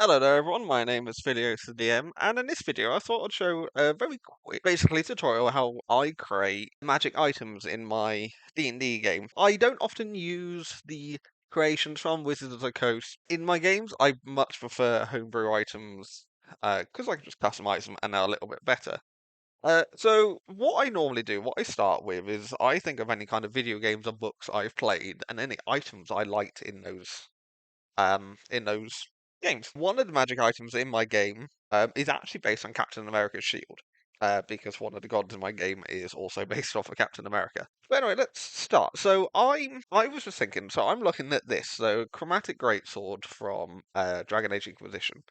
Hello there everyone, my name is Filios the DM, and in this video I thought I'd show a very quick, basically tutorial how I create magic items in my D&D game. I don't often use the creations from Wizards of the Coast in my games. I much prefer homebrew items, because I can just customize them and they're a little bit better. So what I normally do, what I start with is I think of any kind of video games or books I've played and any items I liked in those games. One of the magic items in my game is actually based on Captain America's shield, because one of the gods in my game is also based off of Captain America. But anyway, let's start. So I was just thinking. So I'm looking at this. So chromatic greatsword from Dragon Age Inquisition.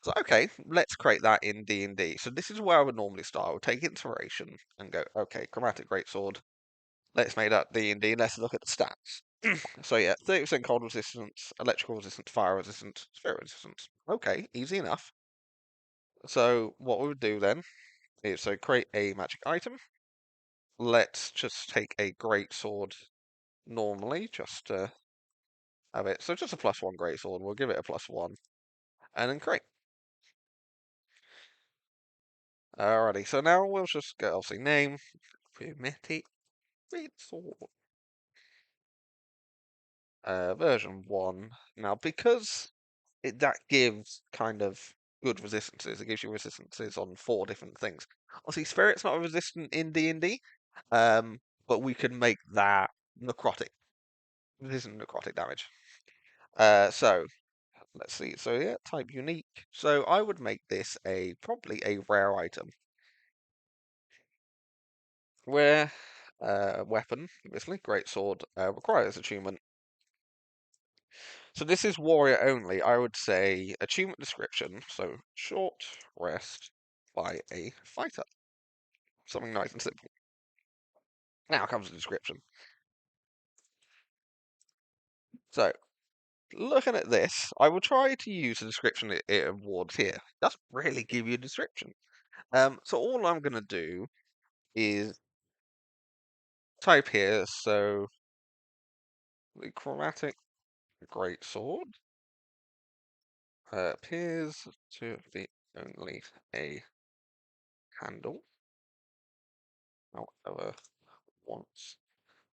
So okay, let's create that in D&D. So this is where I would normally start. I would take inspiration and go, okay, chromatic greatsword. Let's make that D&D. Let's look at the stats. So yeah, 30% cold resistance, electrical resistance, fire resistance, spirit resistance. Okay, easy enough. So what we would do then is create a magic item. Let's just take a great sword normally, just to have it. So just a +1 great sword. We'll give it a +1, and then create. Alrighty. So now we'll just go obviously name, chromatic great sword, version 1. Now because that gives kind of good resistances. It gives you resistances on 4 different things. Obviously, Spirit's not resistant in D&D, but we can make that necrotic. Resistant necrotic damage. So let's see. So yeah, type unique. So I would make this probably a rare item. Rare weapon, obviously, great sword, requires attunement. So this is warrior only. I would say achievement description. So short rest by a fighter. Something nice and simple. Now comes the description. So looking at this, I will try to use the description it awards here. It doesn't really give you a description. So all I'm going to do is type here. So the chromatic greatsword appears to be only a handle. However, once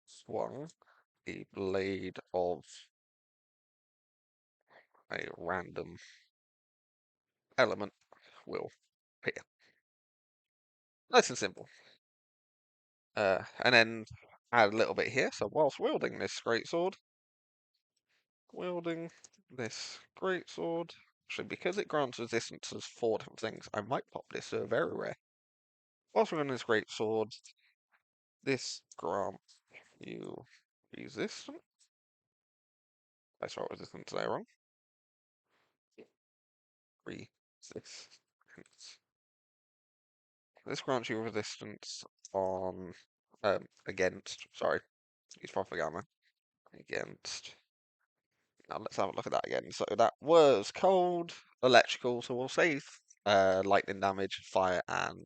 swung, the blade of a random element will appear. Nice and simple. And then add a little bit here. So whilst wielding this greatsword, actually because it grants resistance to 4 different things, I might pop this to a very rare. Whilst wielding this greatsword, this grants you resistance. I spelled resistance there wrong. Resistance. This grants you resistance on against. Sorry, use propaganda against. Now let's have a look at that again. So that was cold, electrical. So we'll say lightning damage, fire, and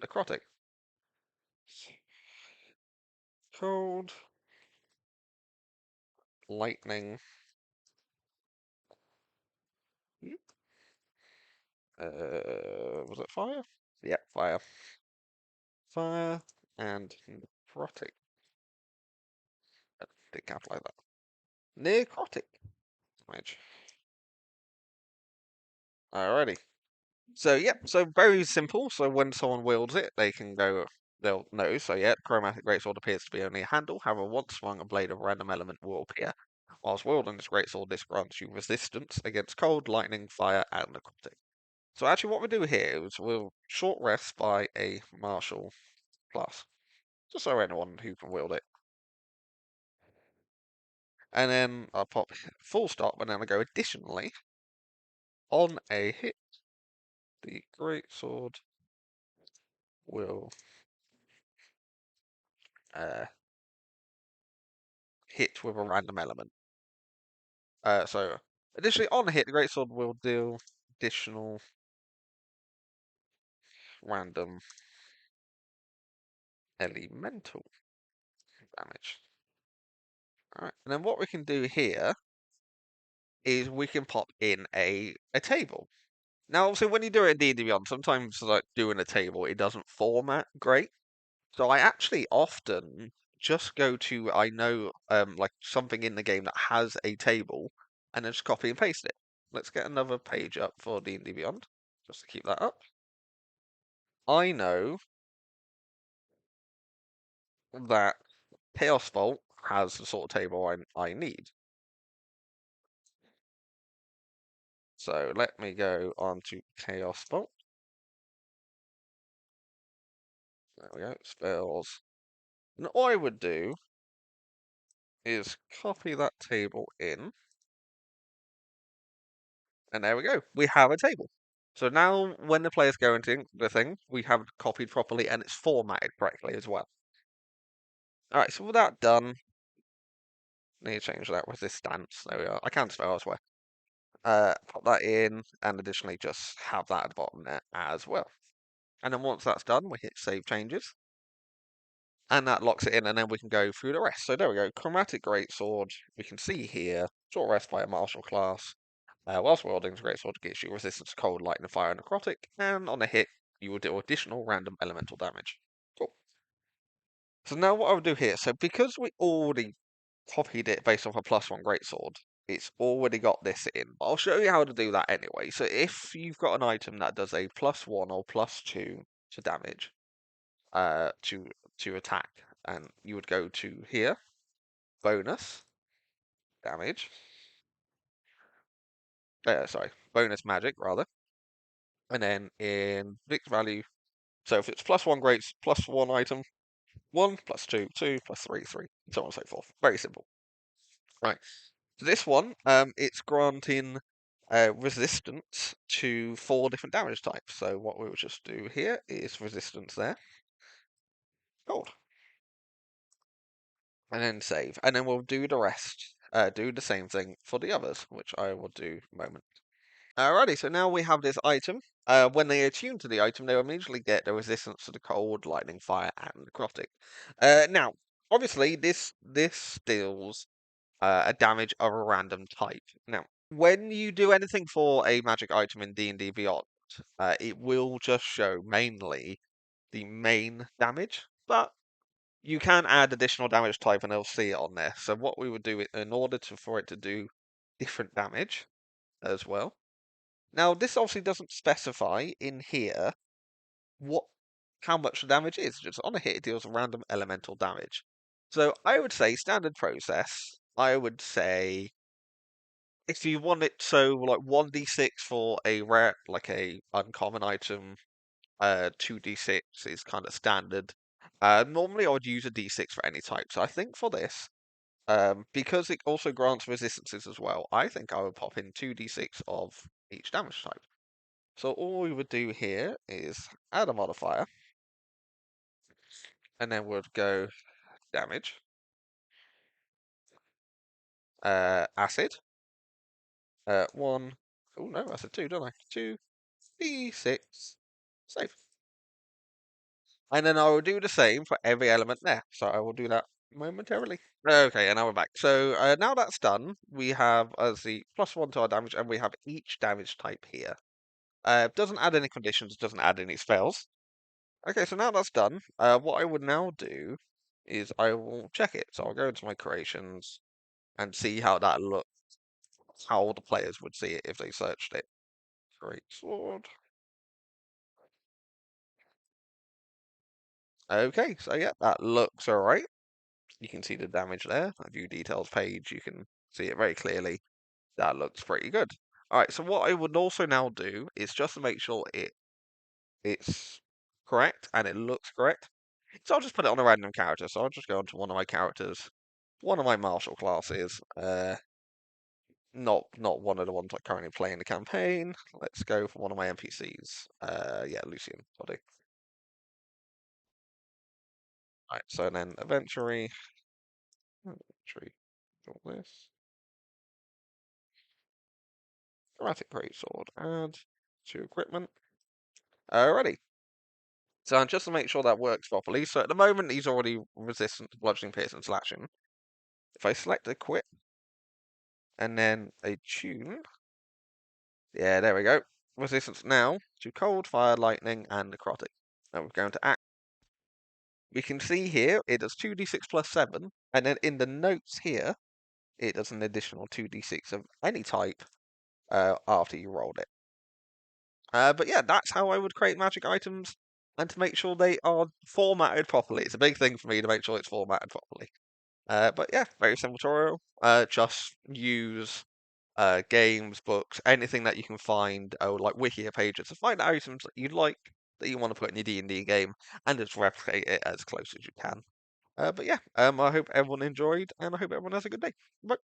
necrotic. Cold, lightning. Was it fire? Yeah, fire. Fire and necrotic. I didn't capitalize that. Necrotic damage. Alrighty. So yeah, so very simple. So when someone wields it, they can go. They'll know. So yeah, chromatic greatsword appears to be only a handle. However, once swung, a blade of random element will appear. Whilst wielding this greatsword, this grants you resistance against cold, lightning, fire, and necrotic. So actually, what we do here is we'll short rest by a martial plus, just so anyone who can wield it. And then I'll pop full stop, and then I go additionally on a hit. The greatsword will uh, hit with a random element. So additionally, on a hit, the greatsword will deal additional random elemental damage. Alright, and then what we can do here is we can pop in a table. Now, obviously, when you do it in D&D Beyond, sometimes like doing a table, it doesn't format great. So I actually often just go to I know like something in the game that has a table, and then just copy and paste it. Let's get another page up for D&D Beyond, just to keep that up. I know that Chaos Vault has the sort of table I need. So let me go on to Chaos Vault. There we go, spells. And all I would do is copy that table in, and there we go. We have a table. So now when the players go into the thing, we have it copied properly and it's formatted correctly as well. Alright, so with that done, need to change that resistance. There we are. I can spell elsewhere. Pop that in, and additionally just have that at the bottom there as well. And then once that's done, we hit Save Changes. And that locks it in, and then we can go through the rest. So there we go, Chromatic Greatsword. We can see here, short rest by a martial class. Whilst wielding the Greatsword gives you resistance to cold, lightning, fire, and necrotic, and on a hit, you will deal additional random elemental damage. Cool. So now what I will do here, so because we already copied it based off a +1 Greatsword, it's already got this in. I'll show you how to do that anyway. So if you've got an item that does a +1 or +2 to damage, to attack, and you would go to here, bonus damage. Sorry, bonus magic rather, and then in fixed value. So if it's +1 greats, +1 item, 1 +2, 2 +3, 3, and so on and so forth. Very simple. Right. So this one, it's granting resistance to 4 different damage types. So what we will just do here is resistance there. Gold. And then save. And then we'll do the rest. Do the same thing for the others, which I will do in a moment. Alrighty, so now we have this item. When they attune to the item, they will immediately get the resistance to the cold, lightning, fire, and necrotic. Now, obviously, this deals a damage of a random type. Now, when you do anything for a magic item in D&D Beyond, it will just show mainly the main damage, but you can add additional damage type and it'll see it on there. So what we would do in order for it to do different damage as well. Now, this obviously doesn't specify in here what how much the damage is. Just on a hit, it deals random elemental damage. So I would say standard process. I would say if you want it so like 1d6 for a rare, like a uncommon item, 2d6 is kind of standard. Normally I would use a d6 for any type. So I think for this, because it also grants resistances as well, I think I would pop in 2d6 of each damage type. So all we would do here is add a modifier, and then we'd go damage, acid, 1, oh no, that's a 2, don't I? 2d6, save. And then I will do the same for every element there. So I will do that momentarily. Okay, and now we're back. So now that's done, we have as the +1 to our damage, and we have each damage type here. Doesn't add any conditions, doesn't add any spells. Okay, so now that's done, what I would now do is I will check it. So I'll go into my creations and see how that looks, how the players would see it if they searched it. Great sword. Okay, so yeah, that looks alright. You can see the damage there. I view details page, you can see it very clearly. That looks pretty good. Alright, so what I would also now do is just to make sure it's correct and it looks correct. So I'll just put it on a random character. So I'll just go onto one of my characters, one of my martial classes. Not one of the ones I currently play in the campaign. Let's go for one of my NPCs. Yeah, Lucian. Body. Right. So then eventually, all this. Dramatic Greatsword. Add to equipment. Alrighty. So just to make sure that works properly. So at the moment he's already resistant to bludgeoning, piercing, slashing. If I select equip, and then a tune. Yeah, there we go. Resistance now to cold, fire, lightning, and necrotic. Now we're going to act. We can see here it does 2d6 plus 7, and then in the notes here, it does an additional 2d6 of any type after you rolled it. But yeah, that's how I would create magic items and to make sure they are formatted properly. It's a big thing for me to make sure it's formatted properly. But yeah, very simple tutorial. Just use games, books, anything that you can find, like Wikia pages, to find items that you like that you want to put in your D&D game, and just replicate it as close as you can. But yeah, I hope everyone enjoyed, and I hope everyone has a good day. Bye.